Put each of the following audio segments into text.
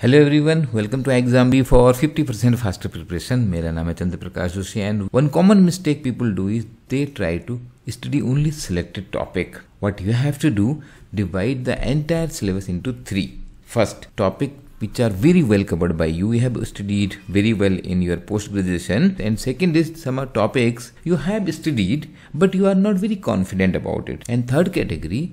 Hello everyone, welcome to exam be for 50% faster preparation. मेरा नाम है Chandra Prakash Joshi and one common mistake people do is they try to study only selected topic. What you have to do, divide the entire syllabus into 3. First, topic which are very well covered by you have studied very well in your post graduation, and second is some topics you have studied but you are not very confident about it, and third category,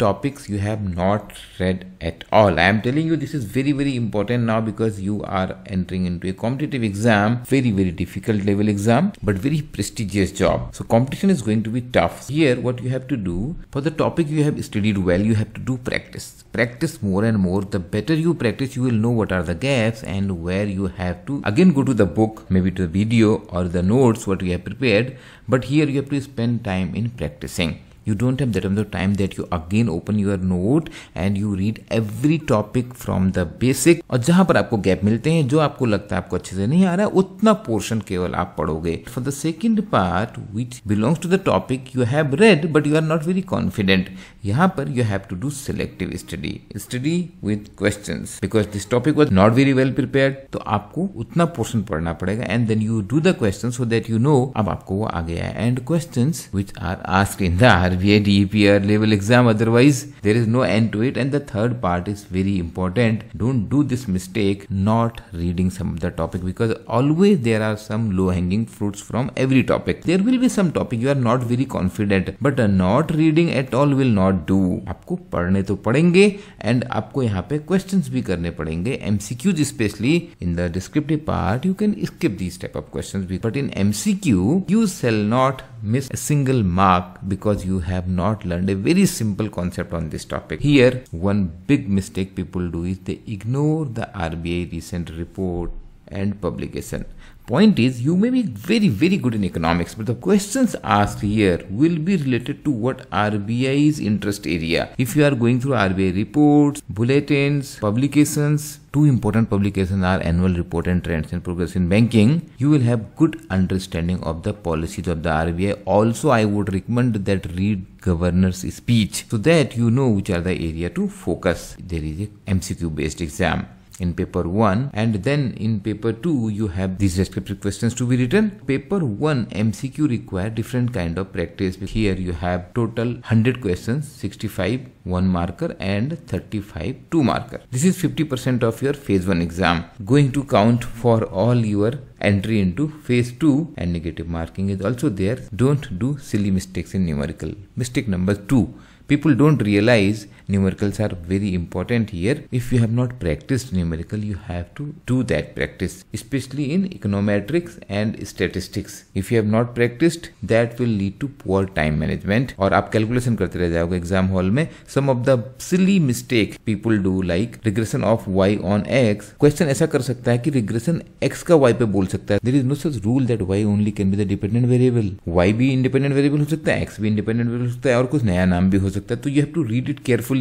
topics you have not read at all. I am telling you this is very important now because you are entering into a competitive exam, very difficult level exam, but very prestigious job. So competition is going to be tough. Here what you have to do, for the topic you have studied well, you have to do practice more and more. The better you practice, you will know what are the gaps and where you have to again go to the book, maybe to the video or the notes what you have prepared, but here you have to spend time in practicing. You don't have that amount of time that you again open your note and you read every topic from the basic. और जहां पर आपको gap मिलते हैं, जो आपको लगता है आपको अच्छे से नहीं आ रहा है, उतना पोर्शन केवल आप पढ़ोगे. For the second part which belongs to the topic you have read but you are not very confident, यहाँ पर you have to do selective study with questions because this topic was not very well prepared. तो आपको उतना portion पढ़ना पड़ेगा and then you do the questions so that you know अब आपको वो आ गया है. And questions which are asked in the RBI DEPR level exam, otherwise there is no end to it. And the third part is very important. Don't do this mistake not reading some of the topic because always there are some low hanging fruits from every topic. There will be some topic you are not very confident but not reading at all will not do. आपको पढ़ने तो पड़ेंगे and आपको यहाँ पे questions भी करने पड़ेंगे. MCQs especially in the descriptive part you can skip these type of questions, but in MCQ you shall not miss a single mark because you have not learned a very simple concept on this topic. Here one big mistake people do is they ignore the RBI recent report and publication. Point is, you may be very good in economics, but the questions asked here will be related to what RBI's interest area. If you are going through RBI reports, bulletins, publications, two important publications are annual report and trends and progress in banking, you will have good understanding of the policies of the RBI. Also, I would recommend that read governor's speech so that you know which are the area to focus. There is a MCQ based exam in paper 1 and then in paper 2 you have these descriptive questions to be written. Paper 1 MCQ require different kind of practice. Here you have total 100 questions, 65 1 marker and 35 2 marker. This is 50% of your phase 1 exam, going to count for all your entry into phase 2, and negative marking is also there. Don't do silly mistakes in numerical. Mistake number 2, people don't realize numericals are very important here. If you have not practiced numerical, you have to do that practice, especially in econometrics and statistics. If you have not practiced, that will lead to poor time management और आप calculation करते रह जाओगे exam hall में. Some of the silly mistake people do like regression of y on x. Question ऐसा कर सकता है कि regression x का y पे बोल सकता है. There is no such rule that y only can be the dependent variable. y भी independent variable हो सकता है, x भी independent variable हो सकता है और कुछ नया नाम भी हो सकता है. तो you have to read it carefully.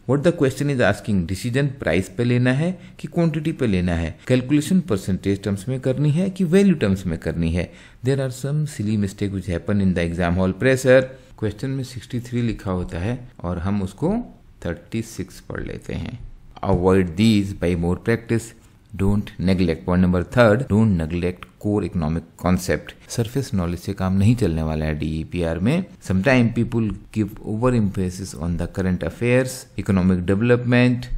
What the question is asking, decision price पे लेना है कि quantity पे लेना है, calculation percentage terms में करनी है कि value terms में करनी है. There are some silly mistake which happen in the exam hall pressure. Question में 63 लिखा होता है और हम उसको 36 पढ़ लेते हैं. Avoid these by more practice. Don't neglect. Point number 3, don't neglect core economic concept. Surface knowledge से काम नहीं चलने वाला है DEPR में. Sometimes people give over emphasis on the current affairs, economic development,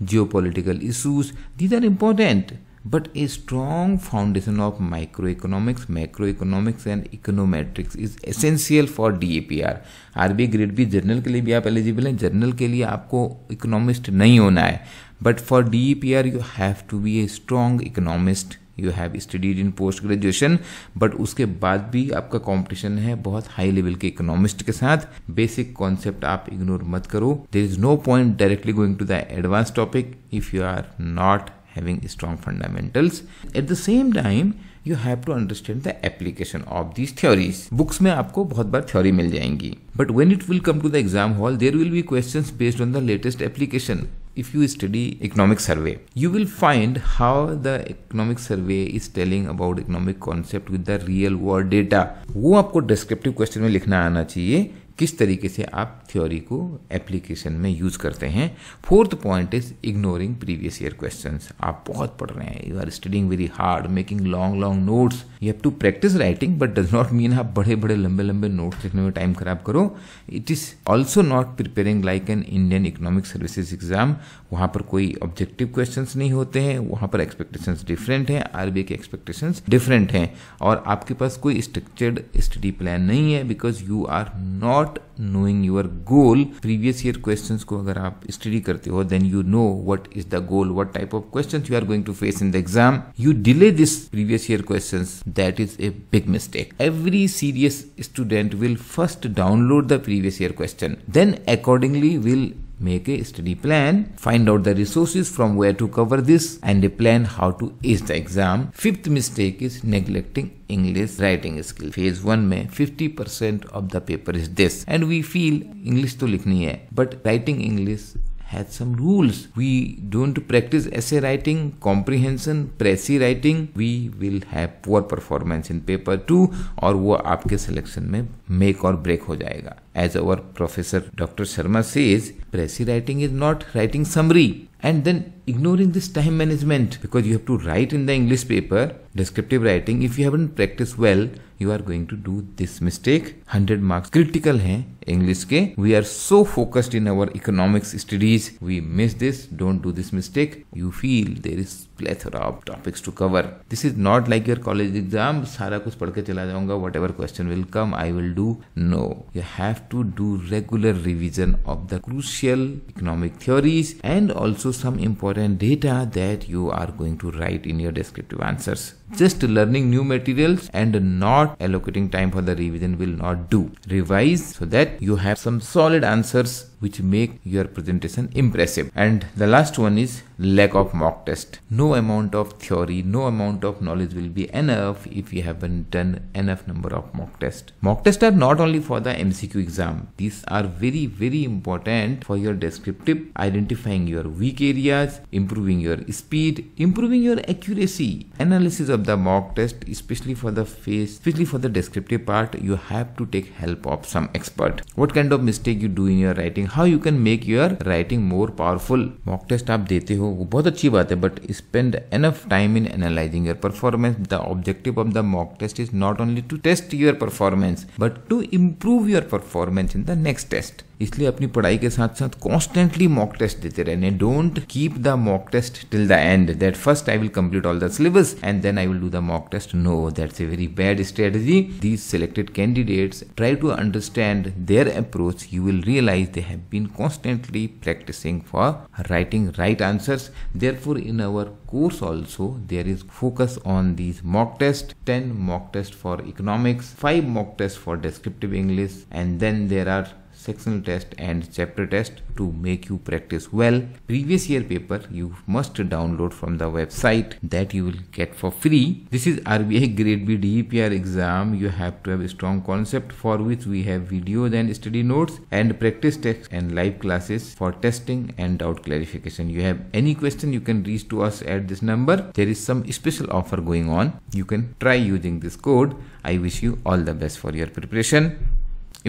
geopolitical issues. These are important, but a strong foundation of microeconomics, macroeconomics and econometrics is essential for DEPR. RBI grade B journal के लिए भी आप eligible हैं. Journal के लिए आपको economist नहीं होना है, but for DEPR you have to be a strong economist. You have studied in post graduation, but उसके बाद भी आपका कंपटीशन है बहुत हाई लेवल के इकोनॉमिस्ट के साथ. बेसिक कॉन्सेप्ट आप इग्नोर मत करो. There is no point directly going to the advanced topic if you are not having strong fundamentals. At the same time, you have to understand the application of these theories. Books में आपको बहुत बार theory मिल जाएंगी, but when it will come to the exam hall, there will be questions based on the latest application. If you study economic survey, you will find how the economic survey is telling about economic concept with the real world data. वो आपको descriptive question में लिखना आना चाहिए किस तरीके से आप थ्योरी को एप्लीकेशन में यूज करते हैं। Fourth point is ignoring previous year questions. आप बहुत पढ़ रहे हैं, you are studying very hard, making long long notes, you have to practice writing, but does not mean आप बड़े बड़े लंबे लंबे नोट्स लिखने में टाइम खराब करो। It is also not preparing like an Indian economic services exam. वहां पर कोई ऑब्जेक्टिव क्वेश्चंस नहीं होते हैं, वहां पर एक्सपेक्टेशंस डिफरेंट हैं, आरबीआई के एक्सपेक्टेशंस डिफरेंट हैं, और आपके पास कोई स्ट्रक्चर्ड स्टडी प्लान नहीं है, because you are not knowing your goal. Previous year questions को अगर आप स्टडी करते हो, then you know what is the goal, what type of questions you are going to face in the exam. You delay this previous year questions, that is a big mistake. Every serious student will first download the previous year question, then accordingly will make a study plan, find out the resources from where to cover this, and a plan how to ace the exam. Fifth mistake is neglecting English writing skill. Phase 1 में 50% of the paper is this, and we feel English तो लिखनी है, but writing English has some rules. We don't practice essay writing, comprehension, précis writing. We will have poor performance in paper 2, और वो आपके selection में make or break हो जाएगा. As our professor Dr. Sharma says, précis writing is not writing summary and then ignoring this time management, because you have to write in the English paper, descriptive writing. If you haven't practiced well, you are going to do this mistake. 100 marks critical हैं English के. We are so focused in our economics studies, we miss this. Don't do this mistake. You feel there is plethora of topics to cover. This is not like your college exam. सारा कुछ पढ़ के चला जाऊंगा, whatever question will come I will do. No, you have to do regular revision of the crucial economic theories and also some important data that you are going to write in your descriptive answers. Just learning new materials and not allocating time for the revision will not do. Revise so that you have some solid answers which make your presentation impressive. And the last one is lack of mock test. No amount of theory, no amount of knowledge will be enough if you haven't done enough number of mock tests. Mock tests are not only for the MCQ exam. These are very, very important for your descriptive, identifying your weak areas, improving your speed, improving your accuracy. Analysis of the mock test, especially for the descriptive part, you have to take help of some expert. What kind of mistake you do in your writing, how you can make your writing more powerful. Mock test आप देते हो वो बहुत अच्छी बात है, but spend enough time in analyzing your performance. The objective of the mock test is not only to test your performance but to improve your performance in the next test. इसलिए अपनी पढ़ाई के साथ साथ कॉन्स्टेंटली मॉक टेस्ट देते रहने. Don't keep the mock test till the end, that first I will complete all the syllabus and then I will do the mock test. No, that's a very bad strategy. These selected candidates try to understand their approach. You will realise they have been constantly practising for writing right answers. Therefore in our course also there is focus on these mock tests. 10 mock tests for economics, 5 mock tests for descriptive English, and then there are sectional test and chapter test to make you practice well. Previous year paper you must download from the website that you will get for free. This is RBI Grade B DEPR exam. You have to have a strong concept, for which we have videos and study notes and practice tests and live classes for testing and doubt clarification. You have any question, you can reach to us at this number. There is some special offer going on. You can try using this code. I wish you all the best for your preparation.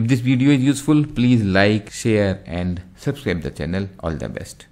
If this video is useful, please like, share and subscribe the channel. All the best.